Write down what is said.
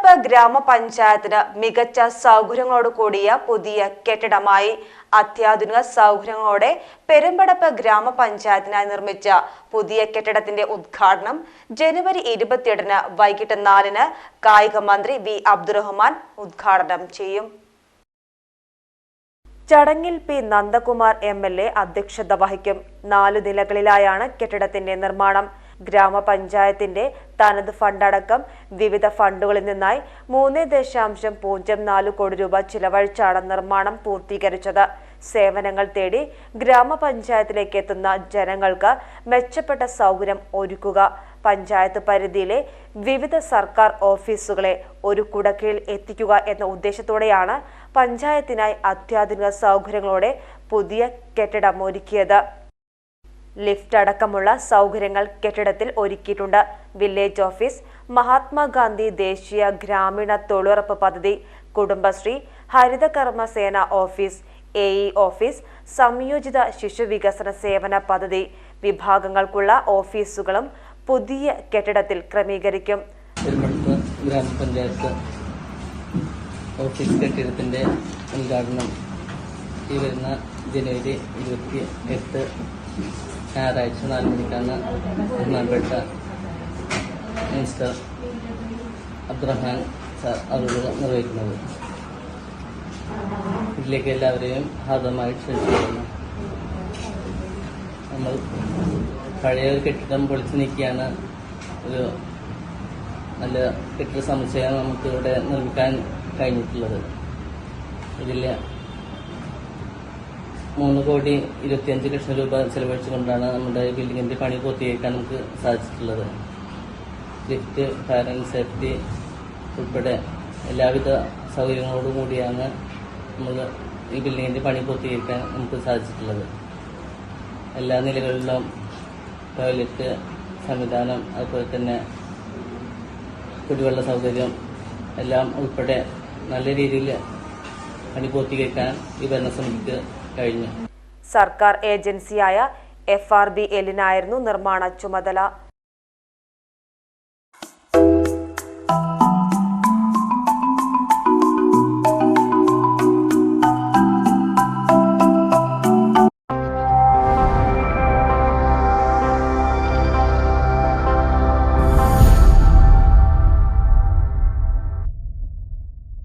പെരുമ്പടപ്പ് ഗ്രാമപഞ്ചായത്തിന് മികച്ച സൗകര്യങ്ങളോട് കൂടിയ പുതിയ കെട്ടിടമായി അത്യാധുനിക സൗകര്യങ്ങളോടെ പെരുമ്പടപ്പ് ഗ്രാമപഞ്ചായത്തിനായി നിർമ്മിച്ച പുതിയ കെട്ടിടത്തിന്റെ ഉദ്ഘാടനം ജനുവരി 28-ന് വൈകിട്ട് 4-ന് കായിക മന്ത്രി വി അബ്ദുറഹ്മാൻ ഉദ്ഘാടനം ചെയ്യും. ചടങ്ങിൽ പി നന്ദകുമാർ MLA അധ്യക്ഷത വഹിക്കും. 4 നിലകളിലായാണ് കെട്ടിടത്തിന്റെ നിർമ്മാണം. ഗ്രാമപഞ്ചായത്തിന്റെ തനത് ഫണ്ടടക്കം വിവിധ ഫണ്ടുകളിൽ നിന്നായി 3.04 കോടി രൂപ ചിലവഴിച്ചാണ് നിർമ്മാണം പൂർത്തീകരിച്ചത്. സേവനങ്ങൾ തേടി ഗ്രാമപഞ്ചായത്തിലേക്ക് എത്തുന്ന ജനങ്ങൾക്ക് മെച്ചപ്പെട്ട സൗകര്യം ഒരുക്കുക, പഞ്ചായത്ത് പരിധിയിലെ വിവിധ സർക്കാർ ഓഫീസുകളെ ഒരു കുടക്കീഴിൽ എത്തിക്കുക എന്ന ഉദ്ദേശത്തോടെയാണ് പഞ്ചായത്തിനായി അത്യാധുനിക സൗകര്യങ്ങളോടെ പുതിയ കെട്ടിടം ഒരുക്കിയത്. ലിഫ്റ്റ് അടക്കമുള്ള സൗകര്യങ്ങൾ കെട്ടിടത്തിൽ ഒരുക്കിയിട്ടുണ്ട്. വില്ലേജ് ഓഫീസ്, മഹാത്മാഗാന്ധി ദേശീയ ഗ്രാമീണ തൊഴിലുറപ്പ് പദ്ധതി, കുടുംബശ്രീ, ഹരിതകർമ്മസേന ഓഫീസ്, AE ഓഫീസ്, സംയോജിത ശിശുവികസന സേവന പദ്ധതി വിഭാഗങ്ങൾക്കുള്ള ഓഫീസുകളും പുതിയ കെട്ടിടത്തിൽ ക്രമീകരിക്കും. ഗ്രാമപഞ്ചായത്ത് ഓഫീസ് കെട്ടിടത്തിന്റെ ഉദ്ഘാടനം ഈ വരുന്ന ജനുവരി 28 ഞായറാഴ്ച 4 മണിക്കാണ് ബഹുമാനപ്പെട്ട മിനിസ്റ്റർ അബ്ദുറഹ്മാൻ സാർ അവരോട് നിർവഹിക്കുന്നത്. ഇതിലേക്ക് എല്ലാവരെയും ഹാർദമായി ക്ഷണിച്ചിരുന്നു. നമ്മൾ പഴയ ഒരു കെട്ടിടം പൊളിച്ചു നീക്കിയാണ് ഒരു നല്ല കെട്ടിട സമുച്ചയം നമുക്ക് ഇവിടെ നിർമ്മിക്കാൻ കഴിഞ്ഞിട്ടുള്ളത്. ഇതിൽ 3.25 കോടി രൂപ ചെലവഴിച്ചുകൊണ്ടാണ് നമ്മുടെ ബിൽഡിങ്ങിന്റെ പണി പൂർത്തീകരിക്കാൻ നമുക്ക് സാധിച്ചിട്ടുള്ളത്. ലിഫ്റ്റ്, ഫയർ ആൻഡ് സേഫ്റ്റി ഉൾപ്പെടെ എല്ലാവിധ സൗകര്യങ്ങളോടും കൂടിയാണ് നമ്മൾ ഈ ബിൽഡിങ്ങിന്റെ പണി പൂർത്തീകരിക്കാൻ നമുക്ക് സാധിച്ചിട്ടുള്ളത്. എല്ലാ നിലകളിലും ടോയ്ലറ്റ് സംവിധാനം, അതുപോലെ തന്നെ കുടിവെള്ള സൗകര്യം എല്ലാം ഉൾപ്പെടെ നല്ല രീതിയിൽ പണി പൂർത്തീകരിക്കാൻ ഈ ഭരണസമിതിക്ക് കഴിഞ്ഞു. സർക്കാർ ഏജൻസിയായ FRBL-നായിരുന്നു നിർമ്മാണ ചുമതല.